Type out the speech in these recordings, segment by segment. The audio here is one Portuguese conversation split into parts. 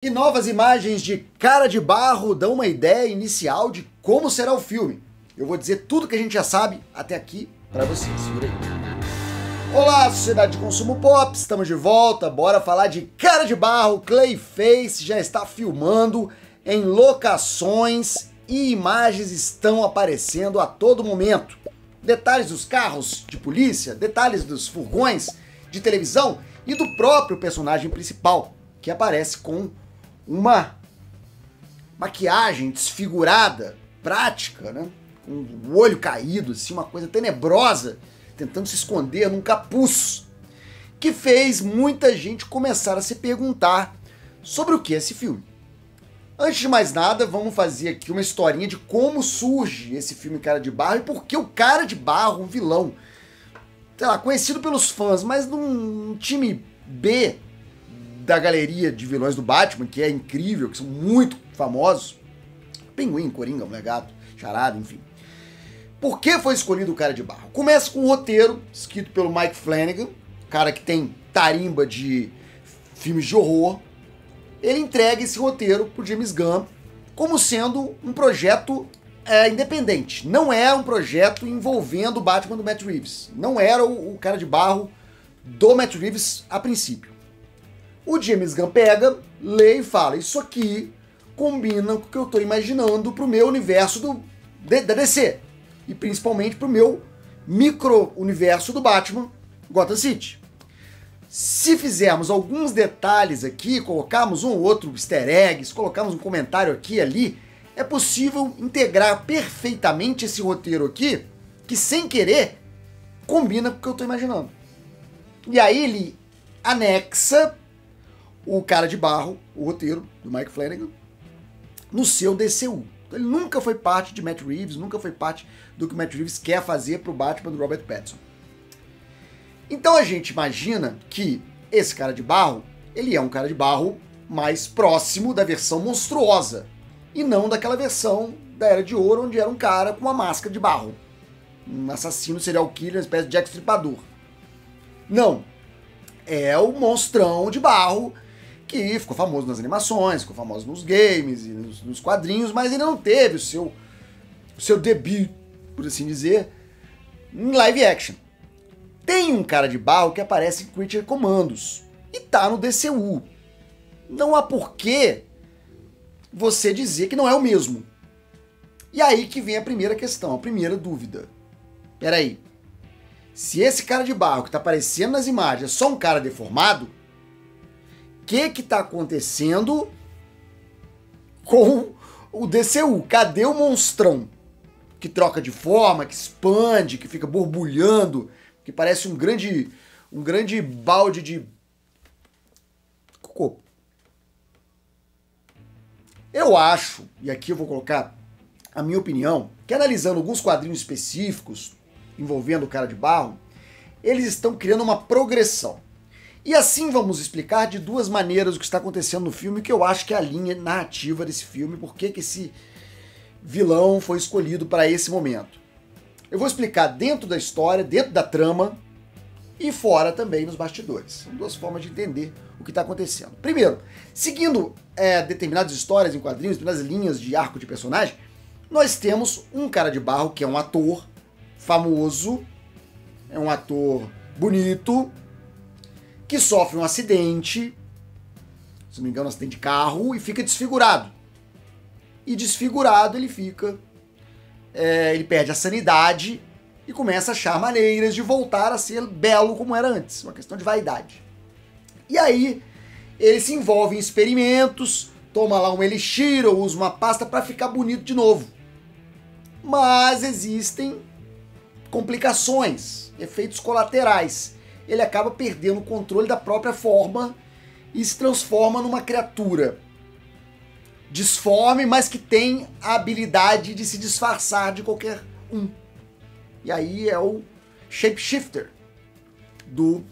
E novas imagens de Cara de Barro dão uma ideia inicial de como será o filme. Eu vou dizer tudo que a gente já sabe até aqui para você. Segura aí. Olá, Sociedade de Consumo Pop, estamos de volta. Bora falar de Cara de Barro. Clayface já está filmando em locações e imagens estão aparecendo a todo momento. Detalhes dos carros de polícia, detalhes dos furgões de televisão e do próprio personagem principal, que aparece com uma maquiagem desfigurada, prática, né? Com o olho caído, assim, uma coisa tenebrosa, tentando se esconder num capuz, que fez muita gente começar a se perguntar sobre o que é esse filme. Antes de mais nada, vamos fazer aqui uma historinha de como surge esse filme Cara de Barro e por que o Cara de Barro, um vilão, sei lá, conhecido pelos fãs, mas num time B da galeria de vilões do Batman, que é incrível, que são muito famosos. Pinguim, Coringa, Mulher Gato, Charada, enfim. Por que foi escolhido o Cara de Barro? Começa com um roteiro escrito pelo Mike Flanagan, cara que tem tarimba de filmes de horror. Ele entrega esse roteiro pro James Gunn como sendo um projeto independente. Não é um projeto envolvendo o Batman do Matt Reeves. Não era o Cara de Barro do Matt Reeves a princípio. O James Gunn pega, lê e fala: isso aqui combina com o que eu estou imaginando pro meu universo da DC. E principalmente pro meu micro-universo do Batman, Gotham City. Se fizermos alguns detalhes aqui, colocarmos um ou outro easter eggs, colocarmos um comentário aqui e ali, é possível integrar perfeitamente esse roteiro aqui, que sem querer combina com o que eu estou imaginando. E aí ele anexa o Cara de Barro, o roteiro do Mike Flanagan, no seu DCU. Então ele nunca foi parte de Matt Reeves, nunca foi parte do que o Matt Reeves quer fazer pro Batman do Robert Pattinson. Então a gente imagina que esse Cara de Barro, ele é um Cara de Barro mais próximo da versão monstruosa, e não daquela versão da Era de Ouro, onde era um cara com uma máscara de barro. Um assassino serial killer, uma espécie de Jack Stripador. Não. É o monstrão de barro que ficou famoso nas animações, ficou famoso nos games e nos quadrinhos, mas ele não teve o seu debut, por assim dizer, em live action. Tem um Cara de Barro que aparece em Creature Commandos e tá no DCU. Não há porquê você dizer que não é o mesmo. E aí que vem a primeira questão, a primeira dúvida. Peraí, se esse Cara de Barro que tá aparecendo nas imagens é só um cara deformado, o que tá acontecendo com o DCU? Cadê o monstrão que troca de forma, que expande, que fica borbulhando, que parece um grande balde de cocô? Eu acho, e aqui eu vou colocar a minha opinião, que analisando alguns quadrinhos específicos envolvendo o Cara de Barro, eles estão criando uma progressão. E assim vamos explicar de duas maneiras o que está acontecendo no filme, que eu acho que é a linha narrativa desse filme, por que esse vilão foi escolhido para esse momento. Eu vou explicar dentro da história, dentro da trama e fora também nos bastidores. São duas formas de entender o que está acontecendo. Primeiro, seguindo determinadas histórias em quadrinhos, determinadas linhas de arco de personagem, nós temos um Cara de Barro que é um ator famoso, é um ator bonito, que sofre um acidente, se não me engano, um acidente de carro, e fica desfigurado. E desfigurado ele fica, ele perde a sanidade e começa a achar maneiras de voltar a ser belo como era antes, uma questão de vaidade. E aí ele se envolve em experimentos, toma lá um elixir ou usa uma pasta para ficar bonito de novo. Mas existem complicações, efeitos colaterais. Ele acaba perdendo o controle da própria forma e se transforma numa criatura disforme, mas que tem a habilidade de se disfarçar de qualquer um. E aí é o shapeshifter do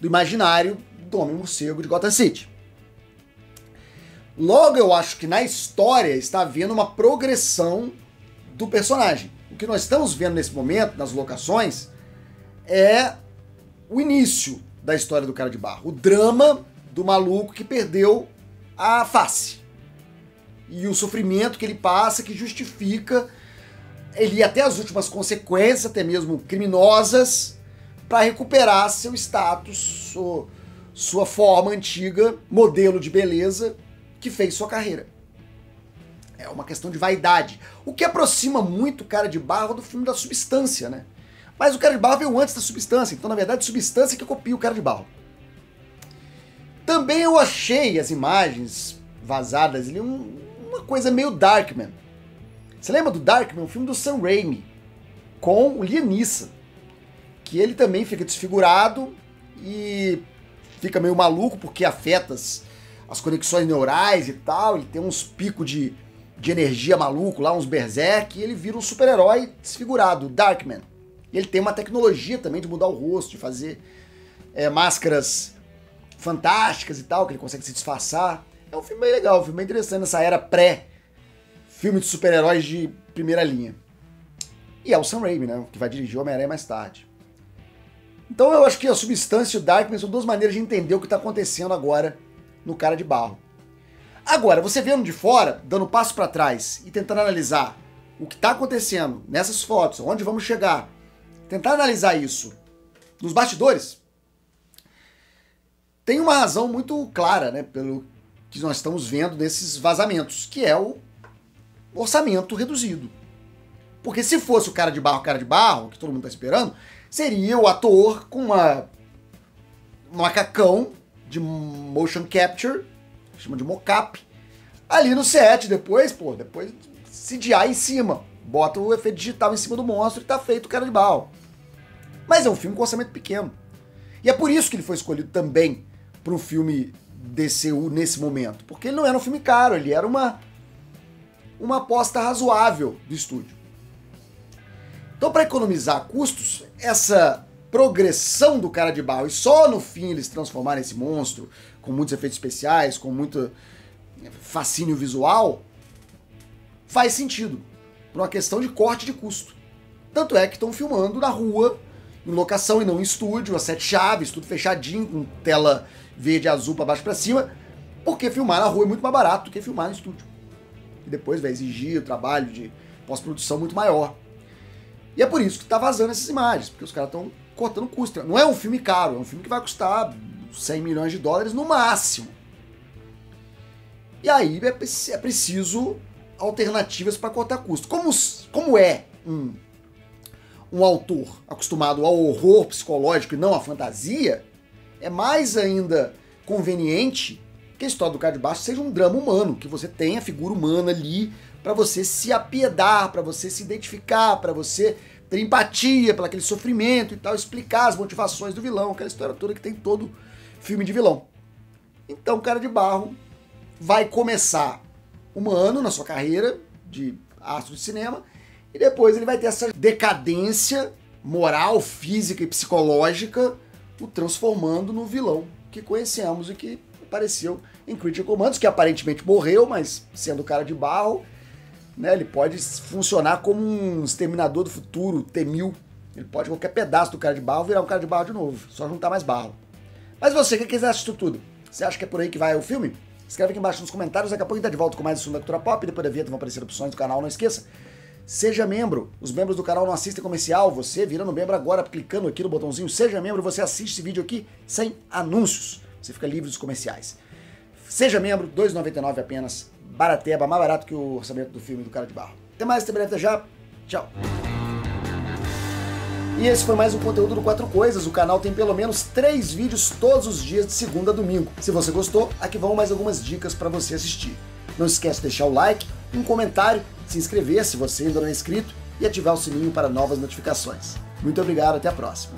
imaginário do Homem-Morcego de Gotham City. Logo, eu acho que na história está havendo uma progressão do personagem. O que nós estamos vendo nesse momento, nas locações, é o início da história do Cara de Barro. O drama do maluco que perdeu a face. E o sofrimento que ele passa, que justifica ele ir até as últimas consequências, até mesmo criminosas, para recuperar seu status, sua forma antiga, modelo de beleza, que fez sua carreira. É uma questão de vaidade. O que aproxima muito o Cara de Barro do filme da Substância, né? Mas o Cara de Barro veio antes da Substância, então na verdade Substância que copia o Cara de Barro. Também eu achei as imagens vazadas ali uma coisa meio Darkman. Você lembra do Darkman, um filme do Sam Raimi, com o Liam Neeson, que ele também fica desfigurado e fica meio maluco porque afeta as conexões neurais e tal, ele tem uns picos de energia maluco lá, uns berserk, e ele vira um super-herói desfigurado, Darkman. E ele tem uma tecnologia também de mudar o rosto, de fazer máscaras fantásticas e tal, que ele consegue se disfarçar. É um filme bem legal, um filme bem interessante nessa era pré-filme de super-heróis de primeira linha. E é o Sam Raimi, né, que vai dirigir Homem-Aranha mais tarde. Então eu acho que a Substância e o Darkman são duas maneiras de entender o que está acontecendo agora no Cara de Barro. Agora, você vendo de fora, dando um passo para trás e tentando analisar o que está acontecendo nessas fotos, onde vamos chegar, tentar analisar isso nos bastidores, tem uma razão muito clara, né, pelo que nós estamos vendo nesses vazamentos, que é o orçamento reduzido. Porque se fosse o Cara de Barro, que todo mundo está esperando, seria o ator com um macacão de motion capture, chama de mocap, ali no set, depois CGI em cima, bota o efeito digital em cima do monstro e tá feito o Cara de Barro. Mas é um filme com orçamento pequeno. E é por isso que ele foi escolhido também para um filme DCU nesse momento, porque ele não era um filme caro, ele era uma aposta razoável do estúdio. Então, para economizar custos, essa progressão do Cara de Barro e só no fim eles transformarem esse monstro com muitos efeitos especiais, com muito fascínio visual, faz sentido, por uma questão de corte de custo. Tanto é que estão filmando na rua, em locação e não em estúdio, a 7 chaves, tudo fechadinho, com tela verde e azul para baixo para cima, porque filmar na rua é muito mais barato do que filmar no estúdio. E depois vai exigir o trabalho de pós-produção muito maior. E é por isso que tá vazando essas imagens, porque os caras estão cortando custo. Não é um filme caro, é um filme que vai custar 100 milhões de dólares no máximo. E aí é preciso alternativas para cortar custo. Como é um autor acostumado ao horror psicológico e não à fantasia, é mais ainda conveniente que a história do Cara de Barro seja um drama humano, que você tenha a figura humana ali para você se apiedar, para você se identificar, para você ter empatia pelo aquele sofrimento e tal, explicar as motivações do vilão, aquela história toda que tem todo filme de vilão. Então, Cara de Barro vai começar humano na sua carreira de astro de cinema e depois ele vai ter essa decadência moral, física e psicológica, o transformando no vilão que conhecemos e que apareceu em Critical Commandos, que aparentemente morreu, mas sendo Cara de Barro, né, ele pode funcionar como um exterminador do futuro, T-1000. Ele pode, qualquer pedaço do Cara de Barro, virar um Cara de Barro de novo, só juntar mais barro. Mas você, o que você acha disso tudo? Você acha que é por aí que vai o filme? Escreve aqui embaixo nos comentários, daqui a pouco a gente tá de volta com mais assunto da cultura pop, depois da vinheta vão aparecer opções do canal, não esqueça. Seja membro, os membros do canal não assistem comercial, você virando membro agora, clicando aqui no botãozinho Seja Membro, você assiste esse vídeo aqui sem anúncios, você fica livre dos comerciais. Seja membro, R$ 2,99 apenas, barateba, mais barato que o orçamento do filme do Cara de Barro. Até mais, até breve, até já, tchau. E esse foi mais um conteúdo do 4 Coisas, o canal tem pelo menos 3 vídeos todos os dias de segunda a domingo. Se você gostou, aqui vão mais algumas dicas para você assistir. Não esquece de deixar o like, um comentário, se inscrever se você ainda não é inscrito e ativar o sininho para novas notificações. Muito obrigado, até a próxima.